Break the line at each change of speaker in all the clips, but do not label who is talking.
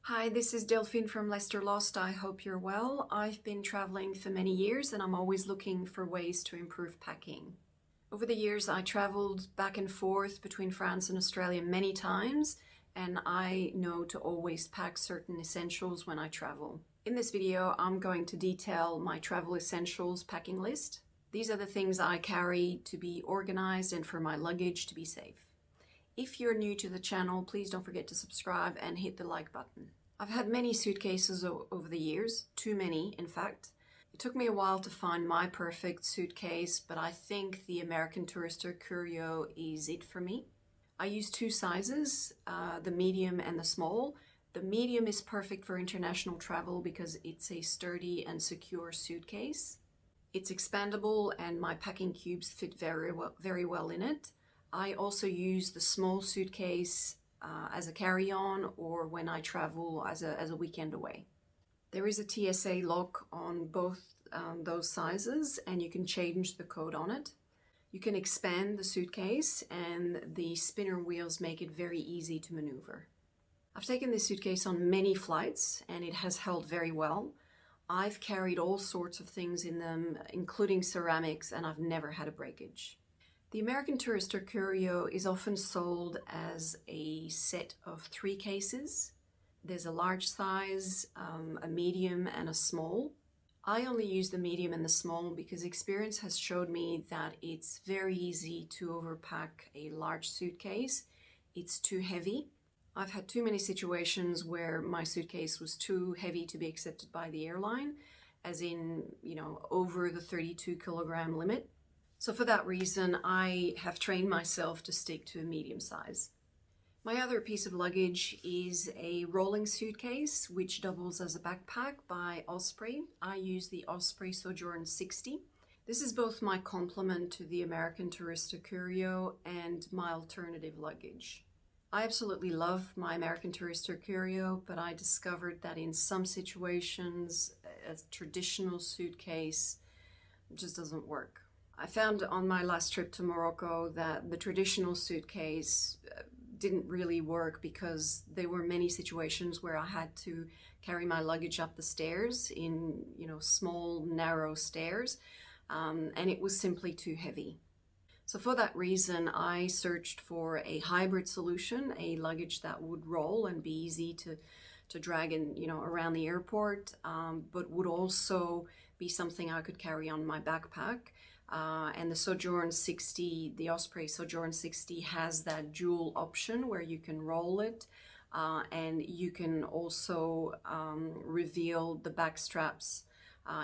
Hi, this is Delphine from Leicester Lost. I hope you're well. I've been traveling for many years and I'm always looking for ways to improve packing. Over the years, I traveled back and forth between France and Australia many times, and I know to always pack certain essentials when I travel. In this video, I'm going to detail my travel essentials packing list. These are the things I carry to be organized and for my luggage to be safe. If you're new to the channel, please don't forget to subscribe and hit the like button. I've had many suitcases over the years, too many in fact. It took me a while to find my perfect suitcase, but I think the American Tourister Curio is it for me. I use two sizes, the medium and the small. The medium is perfect for international travel because it's a sturdy and secure suitcase. It's expandable and my packing cubes fit very well in it. I also use the small suitcase as a carry-on or when I travel as a weekend away. There is a TSA lock on both those sizes and you can change the code on it. You can expand the suitcase and the spinner wheels make it very easy to maneuver. I've taken this suitcase on many flights and it has held very well. I've carried all sorts of things in them, including ceramics, and I've never had a breakage. The American Tourister Curio is often sold as a set of 3 cases. There's a large size, a medium, and a small. I only use the medium and the small because experience has showed me that it's very easy to overpack a large suitcase. It's too heavy. I've had too many situations where my suitcase was too heavy to be accepted by the airline, as in, over the 32 kilogram limit. So for that reason, I have trained myself to stick to a medium size. My other piece of luggage is a rolling suitcase, which doubles as a backpack by Osprey. I use the Osprey Sojourn 60. This is both my complement to the American Tourister Curio and my alternative luggage. I absolutely love my American Tourister Curio, but I discovered that in some situations, a traditional suitcase just doesn't work. I found on my last trip to Morocco that the traditional suitcase didn't really work because there were many situations where I had to carry my luggage up the stairs in, small, narrow stairs, and it was simply too heavy. So for that reason, I searched for a hybrid solution, a luggage that would roll and be easy to drag in, around the airport, but would also be something I could carry on my backpack. And the Sojourn 60, the Osprey Sojourn 60 has that dual option where you can roll it and you can also reveal the back straps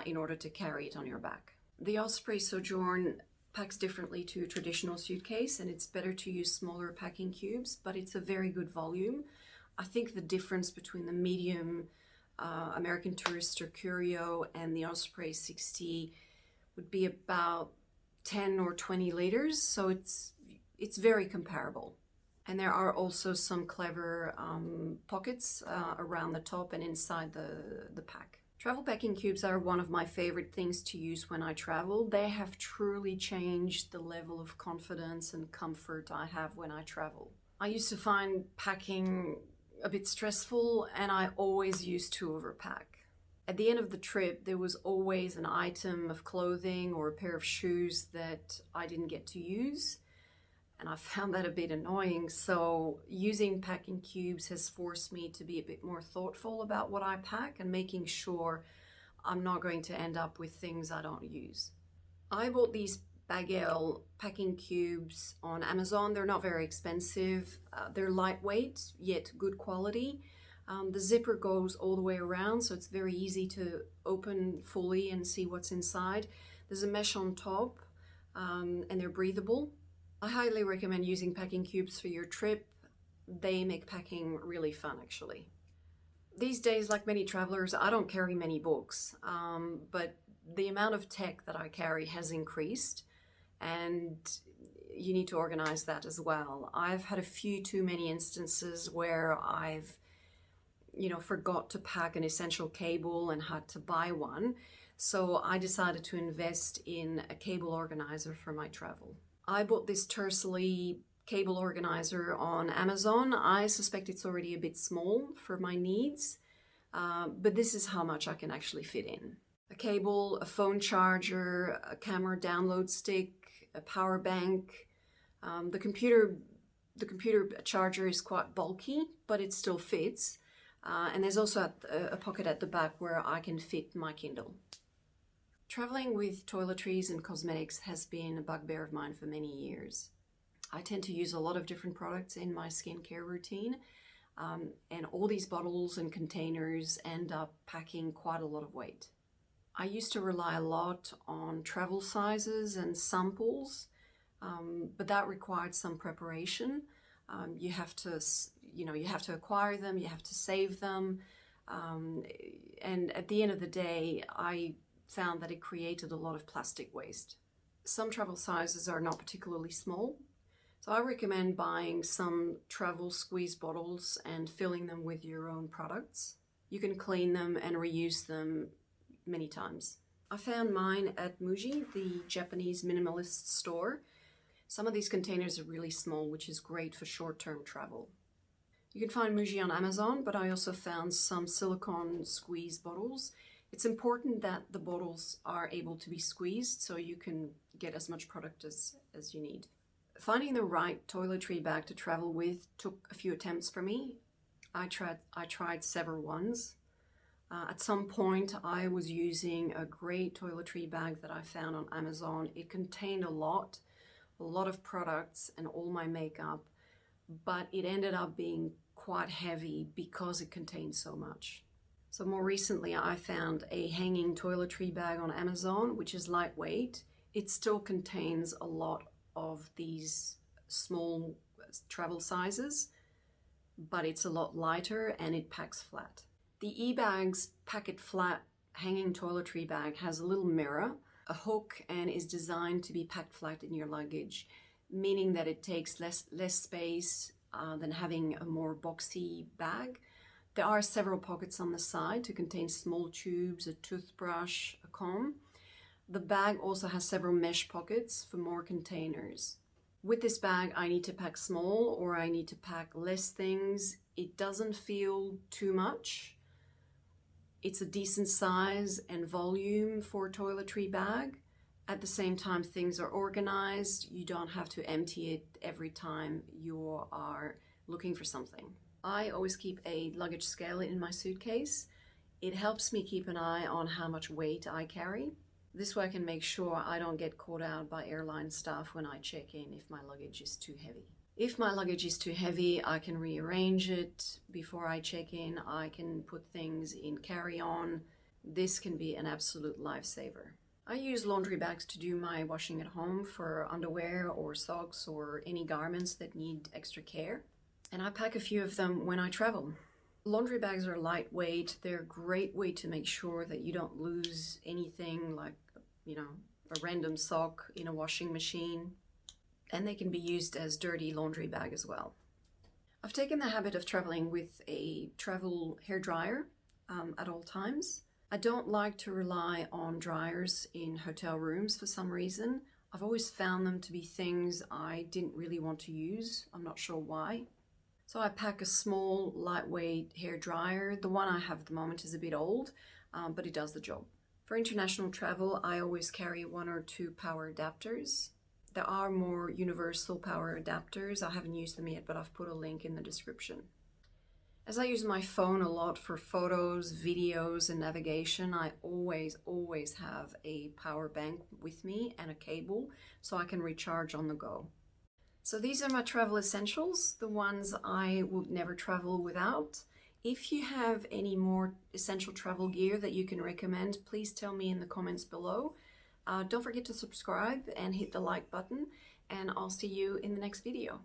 in order to carry it on your back. The Osprey Sojourn packs differently to a traditional suitcase and it's better to use smaller packing cubes, but it's a very good volume. I think the difference between the medium American Tourister Curio and the Osprey 60 would be about 10 or 20 liters, so it's very comparable. And there are also some clever pockets around the top and inside the pack. Travel packing cubes are one of my favorite things to use when I travel. They have truly changed the level of confidence and comfort I have when I travel. I used to find packing a bit stressful and I always used to overpack. At the end of the trip, there was always an item of clothing or a pair of shoes that I didn't get to use, and I found that a bit annoying. So using packing cubes has forced me to be a bit more thoughtful about what I pack and making sure I'm not going to end up with things I don't use. I bought these Bagel packing cubes on Amazon. They're not very expensive. They're lightweight, yet good quality. The zipper goes all the way around, so it's very easy to open fully and see what's inside. There's a mesh on top, and they're breathable. I highly recommend using packing cubes for your trip. They make packing really fun, actually. These days, like many travelers, I don't carry many books, but the amount of tech that I carry has increased, and you need to organize that as well. I've had a few too many instances where I've forgot to pack an essential cable and had to buy one. So I decided to invest in a cable organizer for my travel. I bought this Tersley cable organizer on Amazon. I suspect it's already a bit small for my needs, but this is how much I can actually fit in. A cable, a phone charger, a camera download stick, a power bank. The computer charger is quite bulky, but it still fits. And there's also a pocket at the back where I can fit my Kindle. Traveling with toiletries and cosmetics has been a bugbear of mine for many years. I tend to use a lot of different products in my skincare routine, and all these bottles and containers end up packing quite a lot of weight. I used to rely a lot on travel sizes and samples, but that required some preparation. You have to acquire them, you have to save them, and at the end of the day, I found that it created a lot of plastic waste. Some travel sizes are not particularly small, so I recommend buying some travel squeeze bottles and filling them with your own products. You can clean them and reuse them many times. I found mine at Muji, the Japanese minimalist store. Some of these containers are really small, which is great for short-term travel. You can find Muji on Amazon, but I also found some silicone squeeze bottles. It's important that the bottles are able to be squeezed so you can get as much product as you need. Finding the right toiletry bag to travel with took a few attempts for me. I tried several ones. At some point, I was using a great toiletry bag that I found on Amazon. It contained a lot of products and all my makeup, but it ended up being quite heavy because it contained so much. So more recently, I found a hanging toiletry bag on Amazon, which is lightweight. It still contains a lot of these small travel sizes, but it's a lot lighter and it packs flat. The eBags Pack-It Flat hanging toiletry bag has a little mirror, a hook, and is designed to be packed flat in your luggage, meaning that it takes less space than having a more boxy bag. There are several pockets on the side to contain small tubes, a toothbrush, a comb. The bag also has several mesh pockets for more containers. With this bag, I need to pack small or I need to pack less things. It doesn't feel too much. It's a decent size and volume for a toiletry bag. At the same time, things are organized. You don't have to empty it every time you are looking for something. I always keep a luggage scale in my suitcase. It helps me keep an eye on how much weight I carry. This way I can make sure I don't get caught out by airline staff when I check in if my luggage is too heavy. If my luggage is too heavy, I can rearrange it before I check in. I can put things in carry-on. This can be an absolute lifesaver. I use laundry bags to do my washing at home for underwear or socks or any garments that need extra care. And I pack a few of them when I travel. Laundry bags are lightweight. They're a great way to make sure that you don't lose anything like, a random sock in a washing machine. And they can be used as dirty laundry bag as well. I've taken the habit of traveling with a travel hairdryer at all times. I don't like to rely on dryers in hotel rooms for some reason. I've always found them to be things I didn't really want to use. I'm not sure why. So I pack a small, lightweight hair dryer. The one I have at the moment is a bit old, but it does the job. For international travel, I always carry 1 or 2 power adapters. There are more universal power adapters. I haven't used them yet, but I've put a link in the description. As I use my phone a lot for photos, videos, and navigation, I always have a power bank with me and a cable so I can recharge on the go. So these are my travel essentials, the ones I would never travel without. If you have any more essential travel gear that you can recommend, please tell me in the comments below. Don't forget to subscribe and hit the like button, and I'll see you in the next video.